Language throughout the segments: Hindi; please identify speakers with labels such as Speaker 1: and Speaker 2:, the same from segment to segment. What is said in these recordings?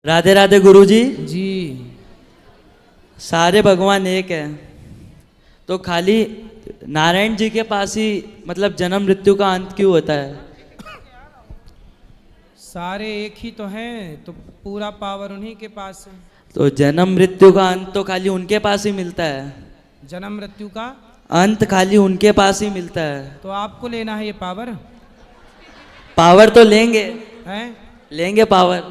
Speaker 1: राधे राधे गुरुजी।
Speaker 2: जी।
Speaker 1: सारे भगवान एक है, तो खाली नारायण जी के पास ही मतलब जन्म मृत्यु का अंत क्यों होता है?
Speaker 2: सारे एक ही तो हैं, तो पूरा पावर उन्हीं के पास है।
Speaker 1: तो जन्म मृत्यु का अंत तो खाली उनके पास ही मिलता है।
Speaker 2: जन्म मृत्यु का
Speaker 1: अंत खाली उनके पास ही मिलता है।
Speaker 2: तो आपको लेना है ये पावर।
Speaker 1: पावर तो लेंगे,
Speaker 2: हैं?
Speaker 1: लेंगे पावर।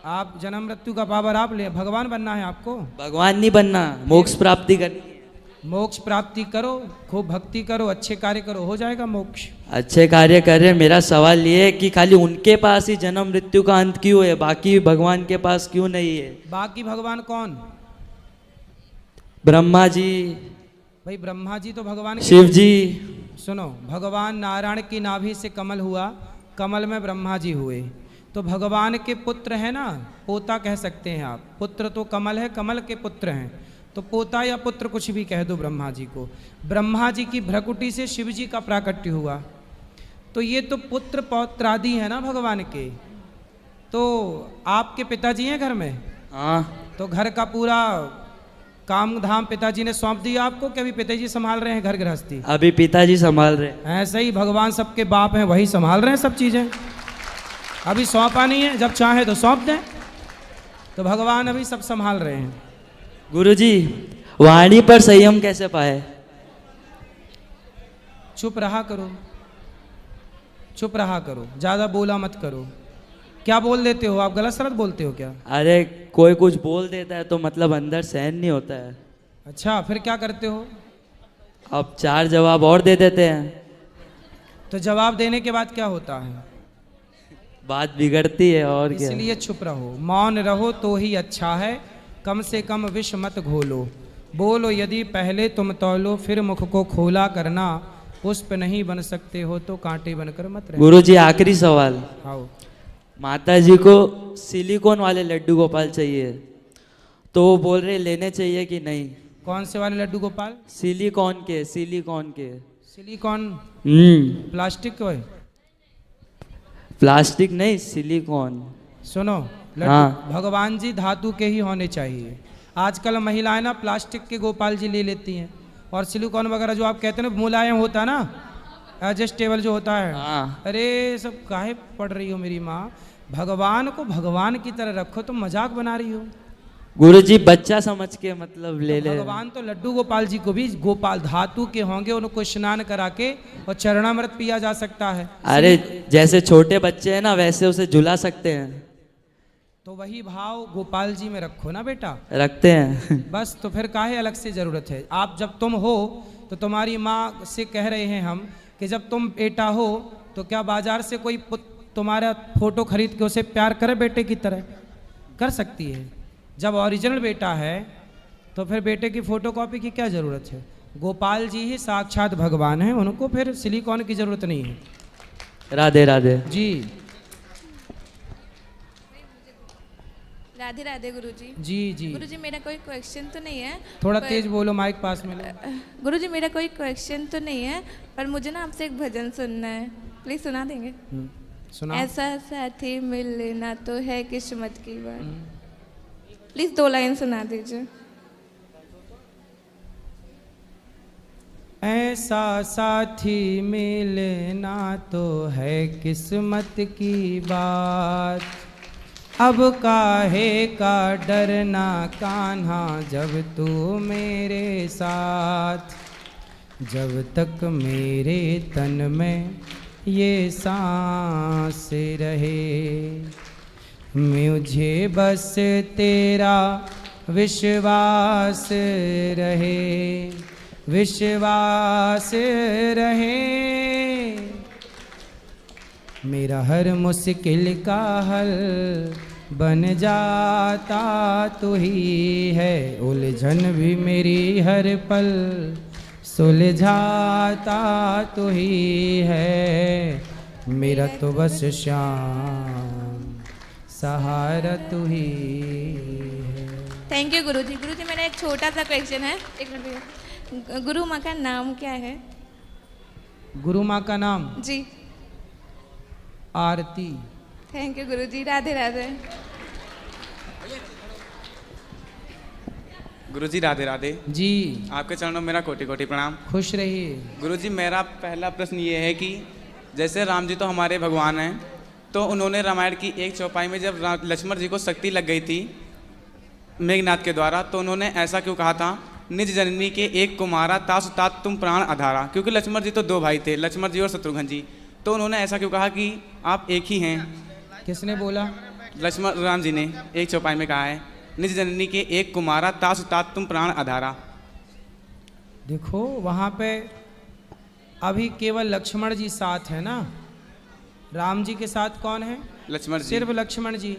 Speaker 2: आप जन्म मृत्यु का पावर आप ले, भगवान बनना है आपको।
Speaker 1: भगवान नहीं बनना, मोक्ष प्राप्ति करनी है।
Speaker 2: मोक्ष प्राप्ति करो, खूब भक्ति करो, अच्छे कार्य करो, हो जाएगा मोक्ष।
Speaker 1: अच्छे कार्य कर रहे। मेरा सवाल ये है कि खाली उनके पास ही जन्म मृत्यु का अंत क्यों है, बाकी भगवान के पास क्यों नहीं है?
Speaker 2: बाकी भगवान कौन?
Speaker 1: ब्रह्मा जी,
Speaker 2: भाई ब्रह्मा जी तो भगवान के
Speaker 1: शिव जी।
Speaker 2: सुनो, भगवान नारायण की नाभि से कमल हुआ, कमल में ब्रह्मा जी हुए, तो भगवान के पुत्र है ना, पोता कह सकते हैं आप। पुत्र तो कमल है, कमल के पुत्र हैं, तो पोता या पुत्र कुछ भी कह दो ब्रह्मा जी को। ब्रह्मा जी की भ्रकुटी से शिव जी का प्राकट्य हुआ, तो ये तो पुत्र पौत्र आदि है ना भगवान के। तो आपके पिताजी हैं घर में?
Speaker 1: हाँ।
Speaker 2: तो घर का पूरा काम धाम पिताजी ने सौंप दिया आपको कि अभी पिताजी संभाल रहे हैं घर गृहस्थी?
Speaker 1: अभी पिताजी संभाल रहे हैं।
Speaker 2: ऐसे ही भगवान सबके बाप हैं, वही संभाल रहे हैं सब चीजें। अभी सौंपा नहीं है, जब चाहे तो सौंप दें। तो भगवान अभी सब संभाल रहे हैं।
Speaker 1: गुरुजी, वाणी पर संयम कैसे पाए?
Speaker 2: चुप रहा करो, चुप रहा करो, ज्यादा बोला मत करो। क्या बोल देते हो आप? गलत सलत बोलते हो क्या?
Speaker 1: अरे कोई कुछ बोल देता है तो मतलब अंदर सहन नहीं होता है।
Speaker 2: अच्छा, फिर क्या करते हो?
Speaker 1: अब चार जवाब और दे देते हैं।
Speaker 2: तो जवाब देने के बाद क्या होता है?
Speaker 1: बात बिगड़ती है और क्या।
Speaker 2: इसलिए चुप रहो, मौन रहो तो ही अच्छा है। कम से कम विष मत घोलो, बोलो यदि पहले तुम तौलो, फिर मुख को खोला करना। पुष्प नहीं बन सकते हो तो कांटे बनकर मत रहना।
Speaker 1: गुरुजी, आखिरी सवाल।
Speaker 2: आओ।
Speaker 1: माता जी को सिलिकॉन वाले लड्डू गोपाल चाहिए, तो वो बोल रहे लेने चाहिए कि नहीं?
Speaker 2: कौन से वाले लड्डू गोपाल?
Speaker 1: सिलिकॉन के, सिलिकॉन के।
Speaker 2: सिलिकॉन? प्लास्टिक के?
Speaker 1: प्लास्टिक नहीं, सिलिकॉन।
Speaker 2: सुनो, लड्डू
Speaker 1: हाँ।
Speaker 2: भगवान जी धातु के ही होने चाहिए। आजकल महिलाएं ना प्लास्टिक के गोपाल जी ले लेती हैं, और सिलिकॉन वगैरह जो आप कहते हैं ना मुलायम होता है ना, एडजस्टेबल जो होता है।
Speaker 1: हाँ।
Speaker 2: अरे सब काहे पढ़ रही हो मेरी माँ? भगवान को भगवान की तरह रखो, तुम मजाक बना रही हो।
Speaker 1: गुरुजी, बच्चा समझ के मतलब ले ले।
Speaker 2: भगवान तो लड्डू गोपाल जी को भी गोपाल धातु के होंगे, उनको स्नान करा के और चरणामृत पिया जा सकता है।
Speaker 1: अरे जैसे छोटे बच्चे हैं ना, वैसे उसे झुला सकते हैं।
Speaker 2: तो वही भाव गोपाल जी में रखो ना बेटा।
Speaker 1: रखते हैं।
Speaker 2: बस, तो फिर काहे अलग से जरूरत है? आप जब तुम हो तो तुम्हारी माँ से कह रहे हैं हम कि जब तुम बेटा हो तो क्या बाजार से कोई तुम्हारा फोटो खरीद के उसे प्यार करे बेटे की तरह? कर सकती है। जब ओरिजिनल बेटा है तो फिर बेटे की फोटो कॉपी की क्या जरूरत है? गोपाल जी ही साक्षात भगवान हैं, उनको फिर सिलिकॉन की जरूरत नहीं है।
Speaker 1: राधे राधे
Speaker 2: जी।
Speaker 3: राधे राधे गुरुजी।
Speaker 2: जी जी।
Speaker 3: गुरुजी, मेरा कोई क्वेश्चन तो नहीं है।
Speaker 2: थोड़ा तेज बोलो, माइक पास में लो।
Speaker 3: गुरुजी, मेरा कोई क्वेश्चन तो नहीं है, पर मुझे ना आपसे एक भजन सुनना है, प्लीज सुना देंगे?
Speaker 2: सुना।
Speaker 3: ऐसा साथी मिलना तो है किस्मत की बात। प्लीज 2 लाइन सुना दीजिए।
Speaker 2: ऐसा साथी मिलना तो है किस्मत की बात, अब काहे का डरना कान्हा जब तू मेरे साथ। जब तक मेरे तन में ये सांस रहे, मुझे बस तेरा विश्वास रहे, विश्वास रहे। मेरा हर मुश्किल का हल बन जाता तू ही है, उलझन भी मेरी हर पल सुलझाता तू ही है। मेरा तो बस श्याम सहारा तू ही है।
Speaker 3: थैंक यू गुरुजी। गुरुजी, मेरा एक छोटा सा क्वेश्चन है, एक मिनट। गुरु माँ का नाम क्या है?
Speaker 2: गुरु माँ का नाम?
Speaker 3: जी।
Speaker 2: आरती।
Speaker 3: थैंक यू गुरुजी। राधे राधे।
Speaker 4: गुरुजी राधे राधे।
Speaker 2: जी
Speaker 4: आपके चरणों में मेरा कोटि कोटि प्रणाम।
Speaker 2: खुश रहिए।
Speaker 4: गुरुजी मेरा पहला प्रश्न ये है कि जैसे राम जी तो हमारे भगवान हैं, तो उन्होंने रामायण की एक चौपाई में जब लक्ष्मण जी को शक्ति लग गई थी मेघनाथ के द्वारा, तो उन्होंने ऐसा क्यों कहा था, निज जननी के एक कुमारा तासु तात तुम प्राण आधारा, क्योंकि लक्ष्मण जी तो दो भाई थे, लक्ष्मण जी और शत्रुघ्न जी, तो उन्होंने ऐसा क्यों कहा कि आप एक ही हैं?
Speaker 2: किसने बोला?
Speaker 4: लक्ष्मण राम जी ने एक चौपाई में कहा है, निज जननी के एक कुमारा तासु तात तुम प्राण आधारा।
Speaker 2: देखो वहाँ पे अभी केवल लक्ष्मण जी साथ है ना, राम जी के साथ कौन है?
Speaker 4: लक्ष्मण जी।
Speaker 2: सिर्फ लक्ष्मण जी।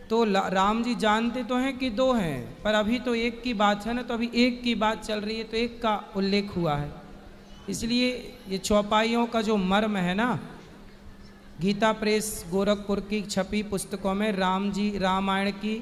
Speaker 2: तो राम जी जानते तो हैं कि दो हैं, पर अभी तो एक की बात है ना, तो अभी एक की बात चल रही है, तो एक का उल्लेख हुआ है। इसलिए ये चौपाइयों का जो मर्म है ना, गीता प्रेस गोरखपुर की छपी पुस्तकों में राम जी रामायण की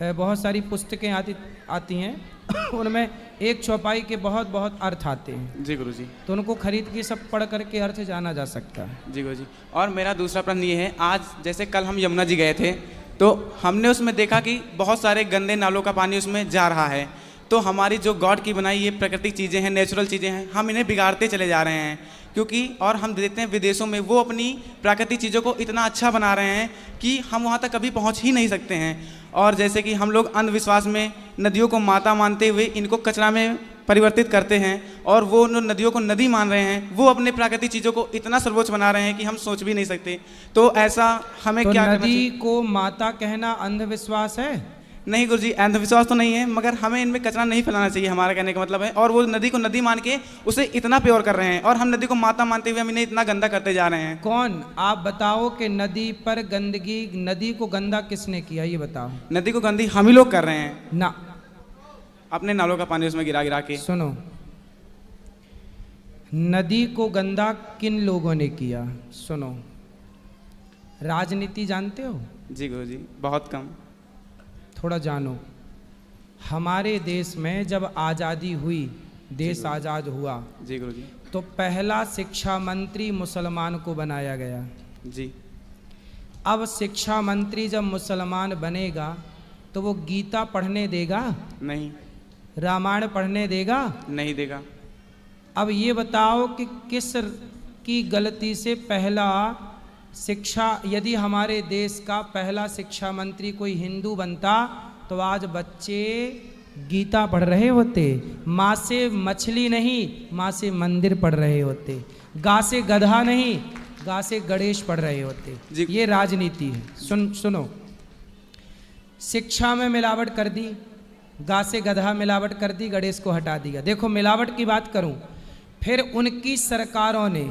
Speaker 2: बहुत सारी पुस्तकें आती हैं उनमें एक चौपाई के बहुत बहुत अर्थ आते हैं।
Speaker 4: जी गुरुजी।
Speaker 2: तो उनको खरीद के सब पढ़ करके अर्थ जाना जा सकता है।
Speaker 4: जी गुरुजी। और मेरा दूसरा प्रश्न ये है, आज जैसे कल हम यमुना जी गए थे, तो हमने उसमें देखा कि बहुत सारे गंदे नालों का पानी उसमें जा रहा है, तो हमारी जो गॉड की बनाई ये प्राकृतिक चीज़ें हैं, नेचुरल चीज़ें हैं, हम इन्हें बिगाड़ते चले जा रहे हैं। क्योंकि और हम देखते हैं विदेशों में वो अपनी प्राकृतिक चीज़ों को इतना अच्छा बना रहे हैं कि हम वहाँ तक कभी पहुँच ही नहीं सकते हैं। और जैसे कि हम लोग अंधविश्वास में नदियों को माता मानते हुए इनको कचरा में परिवर्तित करते हैं, और वो नदियों को नदी मान रहे हैं, वो अपने प्राकृतिक चीज़ों को इतना सर्वोच्च बना रहे हैं कि हम सोच भी नहीं सकते। तो ऐसा हमें
Speaker 2: तो
Speaker 4: क्या करना
Speaker 2: नदी
Speaker 4: चाहिए?
Speaker 2: को माता कहना अंधविश्वास है?
Speaker 4: नहीं गुरुजी, अंधविश्वास तो नहीं है, मगर हमें इनमें कचरा नहीं फैलाना चाहिए, हमारा कहने का मतलब है। और वो नदी को नदी मान के उसे इतना प्योर कर रहे हैं, और हम नदी को माता मानते हुए हम इन्हें इतना गंदा करते जा रहे हैं।
Speaker 2: कौन? आप बताओ कि नदी पर गंदगी, नदी को गंदा किसने किया, ये बताओ।
Speaker 4: नदी को गंदी हम ही लोग कर रहे हैं
Speaker 2: ना,
Speaker 4: अपने नालों का पानी उसमें गिरा गिरा के।
Speaker 2: सुनो, नदी को गंदा किन लोगों ने किया? सुनो, राजनीति जानते हो?
Speaker 4: जी गुरुजी, बहुत कम।
Speaker 2: थोड़ा जानो। हमारे देश में जब आज़ादी हुई, देश आज़ाद हुआ,
Speaker 4: जी गुरुजी।
Speaker 2: तो पहला शिक्षा मंत्री मुसलमान को बनाया गया।
Speaker 4: जी।
Speaker 2: अब शिक्षा मंत्री जब मुसलमान बनेगा तो वो गीता पढ़ने देगा?
Speaker 4: नहीं।
Speaker 2: रामायण पढ़ने देगा?
Speaker 4: नहीं देगा।
Speaker 2: अब ये बताओ कि किस की गलती से पहला शिक्षा, यदि हमारे देश का पहला शिक्षा मंत्री कोई हिंदू बनता तो आज बच्चे गीता पढ़ रहे होते, माँ से मछली नहीं माँ से मंदिर पढ़ रहे होते, गा से गधा नहीं गा से गणेश पढ़ रहे होते। ये राजनीति है। सुनो, शिक्षा में मिलावट कर दी, गा से गधा मिलावट कर दी, गणेश को हटा दिया। देखो मिलावट की बात करूं, फिर उनकी सरकारों ने,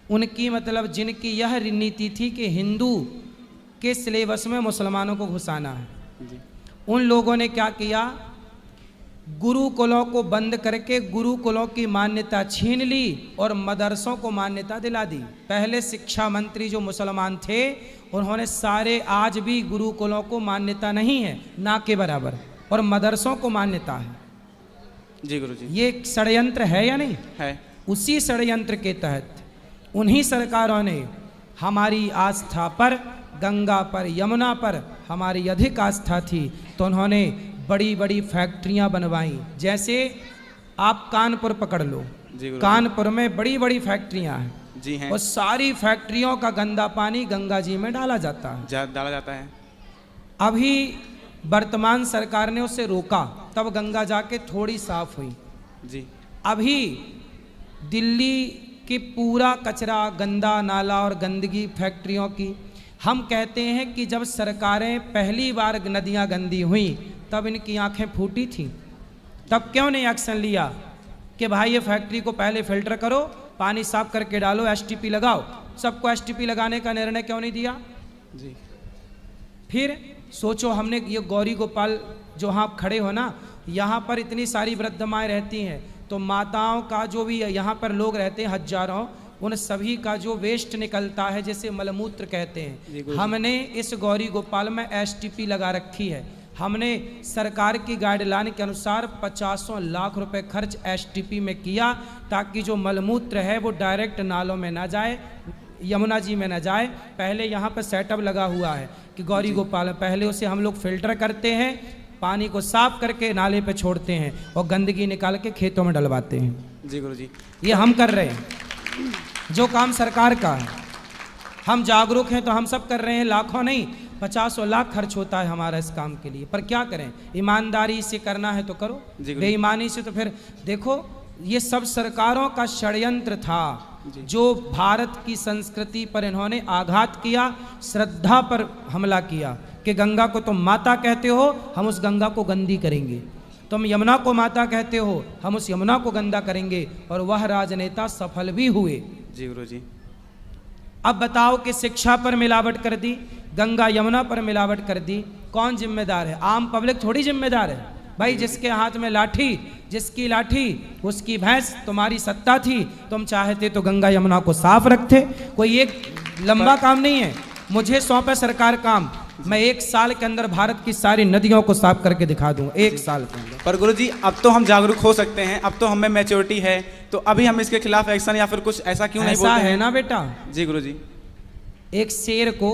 Speaker 2: उनकी मतलब जिनकी यह नीति थी कि हिंदू के सिलेबस में मुसलमानों को घुसाना है, उन लोगों ने क्या किया, गुरुकुलों को बंद करके गुरुकुलों की मान्यता छीन ली और मदरसों को मान्यता दिला दी। पहले शिक्षा मंत्री जो मुसलमान थे उन्होंने सारे, आज भी गुरुकुलों को मान्यता नहीं है, ना के बराबर, और मदरसों को मान्यता है।
Speaker 4: जी गुरुजी।
Speaker 2: ये षड्यंत्र है या नहीं
Speaker 4: है?
Speaker 2: उसी षड्यंत्र के तहत उन्हीं सरकारों ने हमारी आस्था पर, गंगा पर, यमुना पर हमारी अधिक आस्था थी, तो उन्होंने बड़ी बड़ी फैक्ट्रियां बनवाई। जैसे आप कानपुर पकड़ लो, कानपुर में बड़ी बड़ी फैक्ट्रियां हैं।
Speaker 4: जी हैं।
Speaker 2: और सारी फैक्ट्रियों का गंदा पानी गंगा जी में डाला जाता है।
Speaker 4: डाला जाता है।
Speaker 2: अभी वर्तमान सरकार ने उसे रोका, तब गंगा जाके थोड़ी साफ हुई।
Speaker 4: जी।
Speaker 2: अभी दिल्ली कि पूरा कचरा, गंदा नाला और गंदगी फैक्ट्रियों की, हम कहते हैं कि जब सरकारें पहली बार नदियां गंदी हुई तब इनकी आंखें फूटी थी, तब क्यों नहीं एक्शन लिया कि भाई ये फैक्ट्री को पहले फिल्टर करो, पानी साफ करके डालो, एसटीपी लगाओ। सबको एसटीपी लगाने का निर्णय क्यों नहीं दिया?
Speaker 4: जी।
Speaker 2: फिर सोचो, हमने ये गौरी गोपाल जो आप खड़े हो ना, यहाँ पर इतनी सारी वृद्ध माएँ रहती हैं, तो माताओं का जो भी यहाँ पर लोग रहते हैं हजारों, उन सभी का जो वेस्ट निकलता है जैसे मलमूत्र कहते हैं, हमने इस गौरी गोपाल में एसटीपी लगा रखी है। हमने सरकार की गाइडलाइन के अनुसार 50 लाख रुपए खर्च एसटीपी में किया, ताकि जो मलमूत्र है वो डायरेक्ट नालों में ना जाए, यमुना जी में ना जाए। पहले यहाँ पर सेटअप लगा हुआ है कि गौरी गोपाल, पहले उसे हम लोग फिल्टर करते हैं पानी को साफ करके नाले पे छोड़ते हैं और गंदगी निकाल के खेतों में डलवाते हैं।
Speaker 4: जी गुरुजी।
Speaker 2: ये हम कर रहे हैं, जो काम सरकार का है। हम जागरूक हैं तो हम सब कर रहे हैं, लाखों नहीं 50 लाख खर्च होता है हमारा इस काम के लिए, पर क्या करें, ईमानदारी से करना है तो करो, बेईमानी से तो फिर देखो ये सब सरकारों का षड्यंत्र था, जो भारत की संस्कृति पर इन्होंने आघात किया, श्रद्धा पर हमला किया कि गंगा को तुम माता कहते हो, हम उस गंगा को गंदी करेंगे, तुम यमुना को माता कहते हो, हम उस यमुना को गंदा करेंगे, और वह राजनेता सफल भी हुए।
Speaker 4: जी गुरुजी।
Speaker 2: अब बताओ कि शिक्षा पर मिलावट कर दी, गंगा यमुना पर मिलावट कर दी, कौन जिम्मेदार है? आम पब्लिक थोड़ी जिम्मेदार है भाई। जिसके हाथ में लाठी, जिसकी लाठी उसकी भैंस, तुम्हारी सत्ता थी, तुम चाहते तो गंगा यमुना को साफ रखते। कोई एक लंबा काम नहीं है, मुझे सौंपे सरकार काम, मैं 1 साल के अंदर भारत की सारी नदियों को साफ करके दिखा दूंगा, 1 साल के अंदर।
Speaker 4: पर गुरुजी अब तो हम जागरूक हो सकते हैं, अब तो हमें मैच्योरिटी है, तो अभी हम इसके खिलाफ एक्शन या फिर कुछ ऐसा क्यों नहीं बोलते
Speaker 2: ऐसा है ना बेटा।
Speaker 4: जी गुरुजी।
Speaker 2: एक शेर को,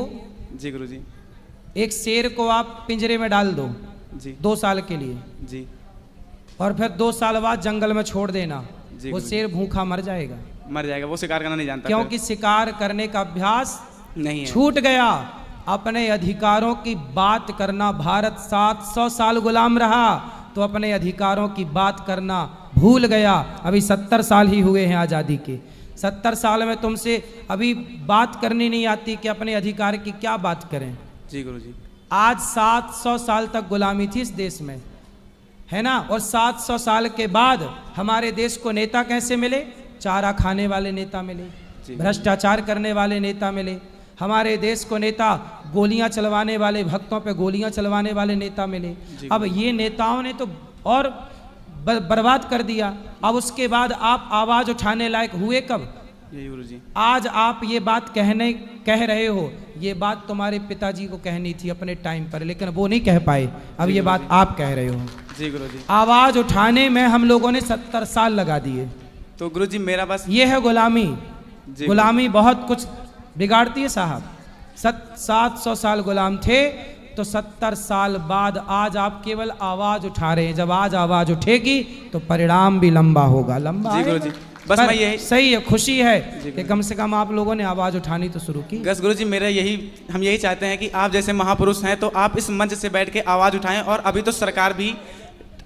Speaker 4: जी गुरुजी।
Speaker 2: एक शेर को आप पिंजरे में डाल दो
Speaker 4: जी
Speaker 2: 2 साल के लिए,
Speaker 4: जी,
Speaker 2: और फिर 2 साल बाद जंगल में छोड़ देना,
Speaker 4: जी
Speaker 2: वो
Speaker 4: गुरुजी।
Speaker 2: शेर भूखा मर जाएगा,
Speaker 4: मर जाएगा, वो शिकार करना नहीं जानता
Speaker 2: क्योंकि शिकार करने का अभ्यास
Speaker 4: नहीं है।
Speaker 2: छूट गया। अपने अधिकारों की बात करना, भारत 700 साल गुलाम रहा तो अपने अधिकारों की बात करना भूल गया। अभी 70 साल ही हुए हैं आज़ादी के, 70 साल में तुमसे अभी बात करनी नहीं आती कि अपने अधिकार की क्या बात करें।
Speaker 4: जी गुरुजी।
Speaker 2: आज 700 साल तक गुलामी थी इस देश में, है ना, और 700 साल के बाद हमारे देश को नेता कैसे मिले? चारा खाने वाले नेता मिले, भ्रष्टाचार करने वाले नेता मिले। हमारे देश को नेता गोलियां चलवाने वाले, भक्तों पे गोलियां चलवाने वाले नेता मिले। अब ये नेताओं ने तो और बर्बाद कर दिया। अब उसके बाद आप आवाज उठाने लायक हुए कब?
Speaker 4: जी गुरुजी।
Speaker 2: आज आप ये बात कह रहे हो, ये बात तुम्हारे पिताजी को कहनी थी अपने टाइम पर, लेकिन वो नहीं कह पाए, अब ये बात आप कह रहे हो।
Speaker 4: जी गुरुजी।
Speaker 2: आवाज उठाने में हम लोगों ने 70 साल लगा दिए।
Speaker 4: तो गुरुजी मेरा बस
Speaker 2: ये है गुलामी। गुलामी बहुत कुछ बिगाड़ती है साहब। 700 साल गुलाम थे तो 70 साल बाद आज आप केवल आवाज उठा रहे हैं। जब आज आवाज उठेगी तो परिणाम भी लंबा होगा, लंबा।
Speaker 4: जी गुरुजी। बस मैं यही,
Speaker 2: सही है, खुशी है कि कम से कम आप लोगों ने आवाज उठानी तो शुरू की।
Speaker 4: बस गुरुजी मेरा यही, हम यही चाहते हैं कि आप जैसे महापुरुष हैं तो आप इस मंच से बैठ के आवाज उठाएं। और अभी तो सरकार भी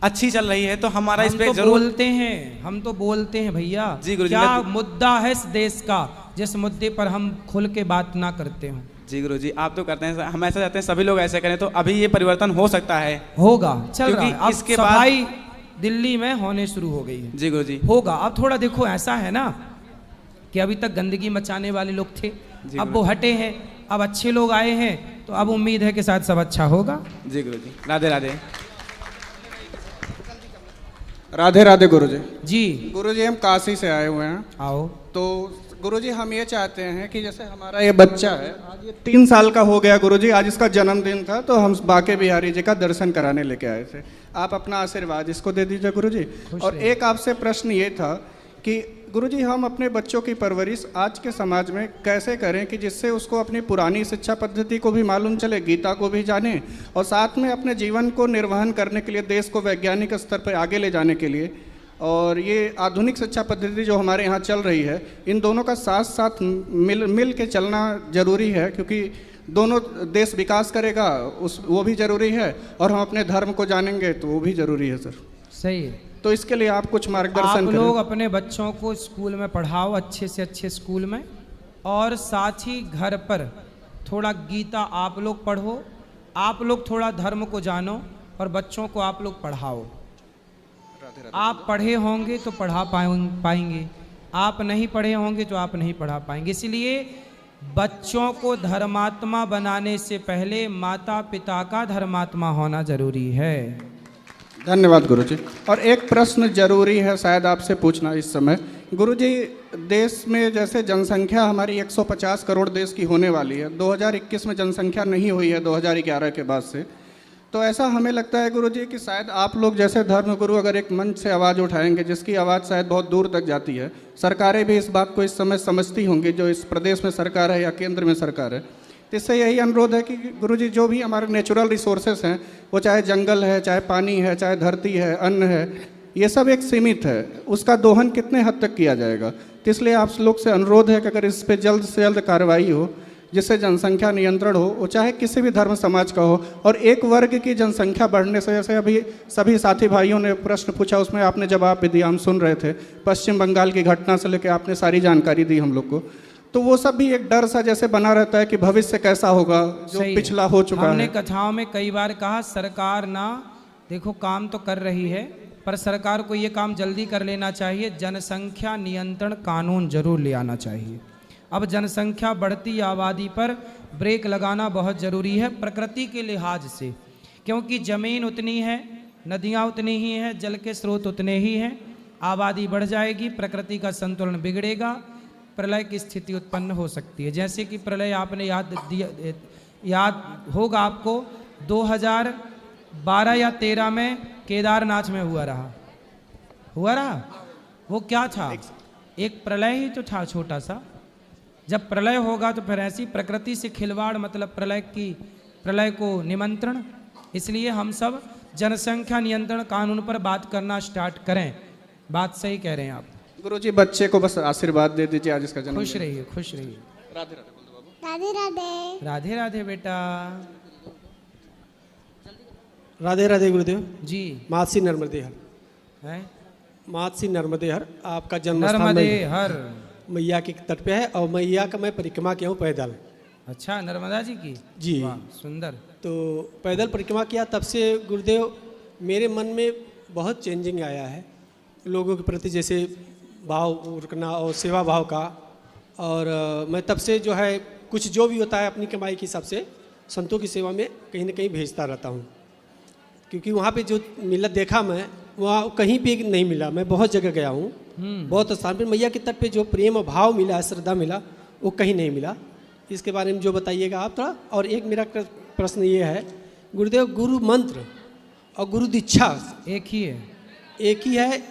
Speaker 4: अच्छी चल रही है तो हमारा इस पे
Speaker 2: तो
Speaker 4: जरूर
Speaker 2: बोलते हैं, हम तो बोलते हैं भैया।
Speaker 4: जी गुरुजी।
Speaker 2: क्या मुद्दा है इस देश का जिस मुद्दे पर हम खुल के बात ना करते हो?
Speaker 4: जी गुरुजी आप तो करते हैं, हम ऐसा चाहते हैं सभी लोग ऐसे करें तो अभी ये परिवर्तन हो सकता है।
Speaker 2: होगा, चल रहा है।
Speaker 4: क्योंकि
Speaker 2: अब
Speaker 4: इसके
Speaker 2: सफाई दिल्ली में होने शुरू हो गई है।
Speaker 4: जी गुरुजी।
Speaker 2: होगा। अब थोड़ा देखो, ऐसा है ना कि अभी तक गंदगी मचाने वाले लोग थे, अब वो हटे हैं, अब अच्छे लोग आए हैं, तो अब उम्मीद है कि शायद सब अच्छा होगा।
Speaker 4: जी गुरुजी। राधे राधे।
Speaker 5: राधे राधे गुरुजी।
Speaker 2: जी
Speaker 5: गुरुजी हम काशी से आए हुए हैं।
Speaker 2: आओ।
Speaker 5: तो गुरुजी हम ये चाहते हैं कि जैसे हमारा ये बच्चा है, आज ये 3 साल का हो गया गुरुजी, आज इसका जन्मदिन था तो हम बांके बिहारी जी का दर्शन कराने लेके आए थे। आप अपना आशीर्वाद इसको दे दीजिए गुरुजी। और एक आपसे प्रश्न ये था कि गुरुजी हम अपने बच्चों की परवरिश आज के समाज में कैसे करें कि जिससे उसको अपनी पुरानी शिक्षा पद्धति को भी मालूम चले, गीता को भी जाने, और साथ में अपने जीवन को निर्वहन करने के लिए, देश को वैज्ञानिक स्तर पर आगे ले जाने के लिए, और ये आधुनिक शिक्षा पद्धति जो हमारे यहाँ चल रही है, इन दोनों का साथ साथ मिल के चलना जरूरी है, क्योंकि दोनों देश विकास करेगा वो भी जरूरी है, और हम अपने धर्म को जानेंगे तो वो भी जरूरी है सर।
Speaker 2: सही है।
Speaker 5: तो इसके लिए आप कुछ मार्गदर्शन
Speaker 2: आप लोग अपने बच्चों को स्कूल में पढ़ाओ, अच्छे से अच्छे स्कूल में, और साथ ही घर पर थोड़ा गीता आप लोग पढ़ो, आप लोग थोड़ा धर्म को जानो, और बच्चों को आप लोग पढ़ाओ। आप पढ़े होंगे तो पढ़ा पाएंगे, आप नहीं पढ़े होंगे तो आप नहीं पढ़ा पाएंगे। इसलिए बच्चों को धर्मात्मा बनाने से पहले माता पिता का धर्मात्मा होना जरूरी है।
Speaker 5: धन्यवाद गुरुजी। और एक प्रश्न जरूरी है शायद आपसे पूछना इस समय। गुरुजी, देश में जैसे जनसंख्या हमारी 150 करोड़ देश की होने वाली है, 2021 में जनसंख्या नहीं हुई है 2011 के बाद से, तो ऐसा हमें लगता है गुरुजी कि शायद आप लोग जैसे धर्मगुरु अगर एक मंच से आवाज़ उठाएंगे जिसकी आवाज़ शायद बहुत दूर तक जाती है, सरकारें भी इस बात को इस समय समझती होंगी, जो इस प्रदेश में सरकार है या केंद्र में सरकार है, तो इससे यही अनुरोध है कि गुरुजी जो भी हमारे नेचुरल रिसोर्सेस हैं, वो चाहे जंगल है, चाहे पानी है, चाहे धरती है, अन्न है, ये सब एक सीमित है, उसका दोहन कितने हद तक किया जाएगा। तो इसलिए आप लोग से अनुरोध है कि अगर इस पर जल्द से जल्द कार्रवाई हो जिससे जनसंख्या नियंत्रण हो, वो चाहे किसी भी धर्म समाज का हो। और एक वर्ग की जनसंख्या बढ़ने से, जैसे अभी सभी साथी भाइयों ने प्रश्न पूछा उसमें आपने जवाब भी दिया, हम सुन रहे थे, पश्चिम बंगाल की घटना से लेकर आपने सारी जानकारी दी हम लोग को, तो वो सब भी एक डर सा जैसे बना रहता है कि भविष्य कैसा होगा जो पिछला हो चुका है।
Speaker 2: हमने कथाओं में कई बार कहा सरकार ना देखो काम तो कर रही है, पर सरकार को ये काम जल्दी कर लेना चाहिए, जनसंख्या नियंत्रण कानून जरूर ले आना चाहिए। अब जनसंख्या बढ़ती आबादी पर ब्रेक लगाना बहुत ज़रूरी है प्रकृति के लिहाज से, क्योंकि ज़मीन उतनी है, नदियाँ उतनी ही हैं, जल के स्रोत उतने ही हैं, आबादी बढ़ जाएगी, प्रकृति का संतुलन बिगड़ेगा, प्रलय की स्थिति उत्पन्न हो सकती है। जैसे कि प्रलय आपने याद होगा आपको 2012 या 13 में केदारनाथ में हुआ रहा। वो क्या था? एक प्रलय ही तो था छोटा सा। जब प्रलय होगा तो फिर ऐसी प्रकृति से खिलवाड़, मतलब प्रलय को निमंत्रण। इसलिए हम सब जनसंख्या नियंत्रण कानून पर बात करना स्टार्ट करें। बात सही कह रहे हैं आप।
Speaker 5: गुरुजी बच्चे को बस आशीर्वाद दे दीजिए, आज इसका जन्मदिन।
Speaker 2: खुश रहिए, खुश रहिए।
Speaker 5: राधे राधे बोल दो बाबू।
Speaker 6: राधे राधे।
Speaker 2: राधे राधे बेटा।
Speaker 7: राधे राधे गुरुदेव
Speaker 2: जी।
Speaker 7: मातसी नर्मदे हर
Speaker 2: है
Speaker 7: मातसी नर्मदे हर आपका जन्म
Speaker 2: नर्मदे हर
Speaker 7: मैया के तट पे है, और मैया का मैं परिक्रमा किया हूँ पैदल।
Speaker 2: अच्छा, नर्मदा जी की?
Speaker 7: जी।
Speaker 2: वाह, सुंदर।
Speaker 7: तो पैदल परिक्रमा किया, तब से गुरुदेव मेरे मन में बहुत चेंजिंग आया है लोगों के प्रति, जैसे भाव रखना और सेवा भाव का। और मैं तब से जो है कुछ जो भी होता है अपनी कमाई के हिसाब से संतों की सेवा में कहीं ना कहीं भेजता रहता हूँ, क्योंकि वहाँ पे जो मिला देखा मैं वहाँ कहीं भी नहीं मिला। मैं बहुत जगह गया हूँ, बहुत स्थान पर मैया के तट पे जो प्रेम भाव मिला, श्रद्धा मिला, वो कहीं नहीं मिला। इसके बारे में जो बताइएगा आप थोड़ा। और एक मेरा प्रश्न ये है गुरुदेव, गुरु मंत्र और गुरु दीक्षा
Speaker 2: एक ही है?
Speaker 7: एक ही है।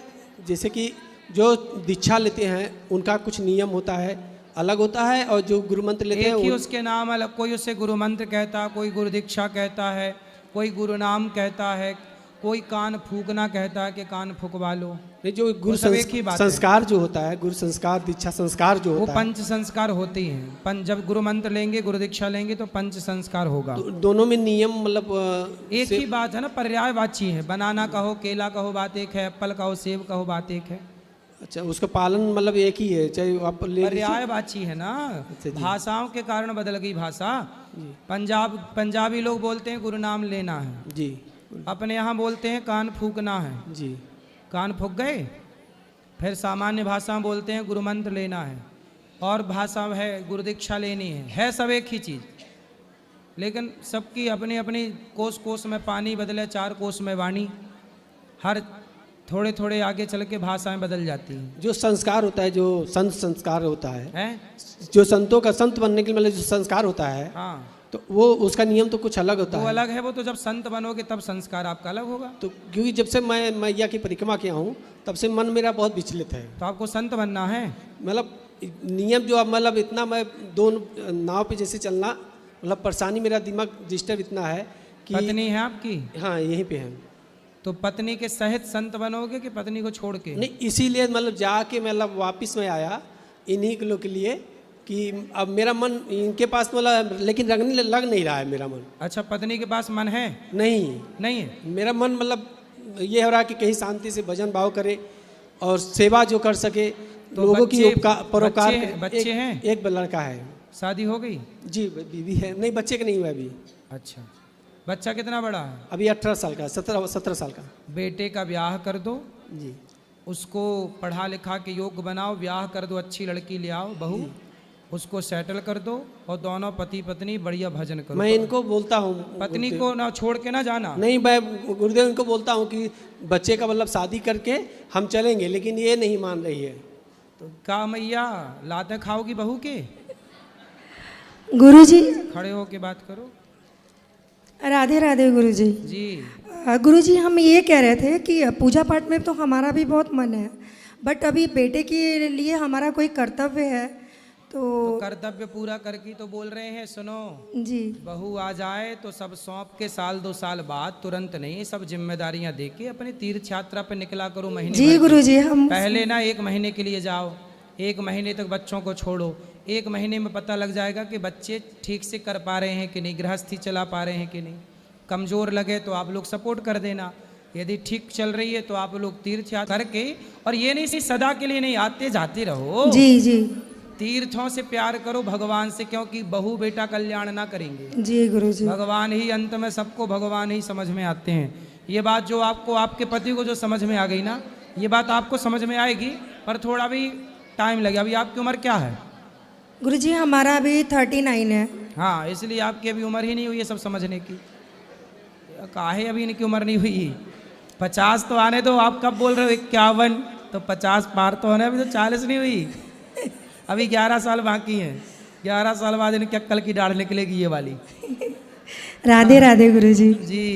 Speaker 7: जैसे कि जो दीक्षा लेते हैं उनका कुछ नियम होता है, अलग होता है, और जो गुरु मंत्र लेते हैं
Speaker 2: एक ही उसके नाम अलग। कोई उसे गुरु मंत्र कहता, कोई गुरु दीक्षा कहता है, कोई गुरु नाम कहता है, कोई कान फूकना कहता है कि कान फूकवा लो।
Speaker 7: नहीं, जो गुरु
Speaker 2: एक ही बात
Speaker 7: संस्कार जो होता है, गुरु संस्कार दीक्षा संस्कार जो
Speaker 2: वो
Speaker 7: होता है,
Speaker 2: पंच संस्कार होते ही हैं। जब गुरु मंत्र लेंगे, गुरु दीक्षा लेंगे तो पंच संस्कार होगा।
Speaker 7: तो दोनों में नियम मतलब
Speaker 2: एक ही बात है ना, पर्यायवाची है। बनाना कहो, केला कहो, बात एक है, एप्पल कहो, सेब कहो, बात एक है।
Speaker 7: अच्छा, उसका पालन मतलब एक ही है, चाहे आप ले
Speaker 2: पर्यायवाची है ना। भाषाओं के कारण बदल गई भाषा। पंजाबी लोग बोलते हैं गुरु नाम लेना है
Speaker 7: जी,
Speaker 2: अपने यहाँ बोलते हैं कान फूकना है
Speaker 7: जी।
Speaker 2: कान फूक गए। फिर सामान्य भाषा में बोलते हैं गुरु मंत्र लेना है, और भाषा है गुरु दीक्षा लेनी है सब एक ही चीज़, लेकिन सबकी अपनी अपनी कोस कोस में पानी बदले, 4 कोस में वाणी। हर थोड़े थोड़े आगे चल के भाषाएं बदल जाती हैं।
Speaker 7: जो संस्कार होता है, जो संत संस्कार होता है,
Speaker 2: जो
Speaker 7: संतों का संत बनने के लिए मतलब जो संस्कार होता है,
Speaker 2: हाँ,
Speaker 7: तो वो उसका नियम तो कुछ अलग होता है।
Speaker 2: वो अलग है। वो तो जब संत बनोगे तब संस्कार आपका अलग होगा।
Speaker 7: तो क्योंकि जब से मैं मैया की परिक्रमा किया हूँ तब से मन मेरा बहुत विचलित है।
Speaker 2: तो आपको संत बनना है।
Speaker 7: मतलब नियम जो मतलब इतना मैं दोनों नाव पे जैसे चलना, मतलब परेशानी, मेरा दिमाग डिस्टर्ब इतना है कि।
Speaker 2: पत्नी है आपकी?
Speaker 7: हाँ, यहीं पे है।
Speaker 2: तो पत्नी के सहित संत बनोगे कि पत्नी को छोड़ के?
Speaker 7: नहीं, इसीलिए मतलब जाके मतलब वापस में आया इन्हीं के लोग के लिए कि अब मेरा मन इनके पास मतलब, लेकिन लग नहीं रहा है मेरा मन।
Speaker 2: अच्छा, पत्नी के पास मन है? नहीं है।
Speaker 7: मेरा मन मतलब ये हो रहा है कि कहीं शांति से भजन भाव करे और सेवा जो कर सके, तो लोगों की परोपकार।
Speaker 2: बच्चे हैं?
Speaker 7: एक लड़का है।
Speaker 2: शादी हो गई?
Speaker 7: जी, बीवी है। नहीं, बच्चे के नहीं हुआ अभी।
Speaker 2: अच्छा, बच्चा कितना बड़ा है?
Speaker 7: अभी 18 साल का, 17 साल का।
Speaker 2: बेटे का ब्याह कर दो
Speaker 7: जी,
Speaker 2: उसको पढ़ा लिखा के योग्य बनाओ, ब्याह कर दो, अच्छी लड़की ले आओ, बहू, उसको सेटल कर दो, और दोनों पति पत्नी बढ़िया भजन करो।
Speaker 7: मैं इनको बोलता हूँ,
Speaker 2: पत्नी को ना छोड़ के ना जाना।
Speaker 7: नहीं, मैं गुरुदेव इनको बोलता हूँ कि बच्चे का मतलब शादी करके हम चलेंगे, लेकिन ये नहीं मान रही है।
Speaker 2: तो का मैया लाते खाओगी बहू के?
Speaker 6: गुरुजी,
Speaker 2: खड़े हो के बात करो।
Speaker 6: राधे राधे गुरुजी।
Speaker 2: जी।
Speaker 6: गुरुजी, हम ये कह रहे थे कि पूजा पाठ में तो हमारा भी बहुत मन है, बट अभी बेटे के लिए हमारा कोई कर्तव्य है,
Speaker 2: तो कर्तव्य पूरा करके तो बोल रहे हैं, सुनो
Speaker 6: जी
Speaker 2: बहू आ जाए तो सब सौंप के साल 2 साल बाद, तुरंत नहीं, सब जिम्मेदारियां दे के अपने तीर्थ यात्रा पे निकला करो महीने
Speaker 6: जी
Speaker 2: भर की।
Speaker 6: गुरुजी हम
Speaker 2: पहले ना 1 महीने के लिए जाओ, 1 महीने तक बच्चों को छोड़ो, 1 महीने में पता लग जाएगा कि बच्चे ठीक से कर पा रहे हैं कि नहीं, गृहस्थी चला पा रहे हैं कि नहीं। कमज़ोर लगे तो आप लोग सपोर्ट कर देना, यदि ठीक चल रही है तो आप लोग तीर्थ यात्रा करके, और ये नहीं सदा के लिए नहीं, आते जाते रहो।
Speaker 6: जी जी
Speaker 2: तीर्थों से प्यार करो भगवान से, क्योंकि बहू बेटा कल्याण ना करेंगे,
Speaker 6: जी गुरुजी
Speaker 2: भगवान ही अंत में सबको भगवान ही समझ में आते हैं। ये बात जो आपको आपके पति को जो समझ में आ गई ना, ये बात आपको समझ में आएगी, पर थोड़ा भी टाइम लगे। अभी आपकी उम्र क्या है?
Speaker 6: गुरुजी हमारा अभी 39 है।
Speaker 2: हाँ, इसलिए आपकी अभी उम्र ही नहीं हुई है सब समझने की। काहे अभी इनकी उम्र नहीं हुई? 50 तो आने दो, आप कब बोल रहे हो 51? तो 50 पार तो होने, अभी तो 40 नहीं हुई, अभी 11 साल बाकी हैं। 11 साल बाद इनकी अक्कल की दाढ़ निकलेगी ये वाली।
Speaker 6: राधे राधे गुरुजी।
Speaker 2: जी।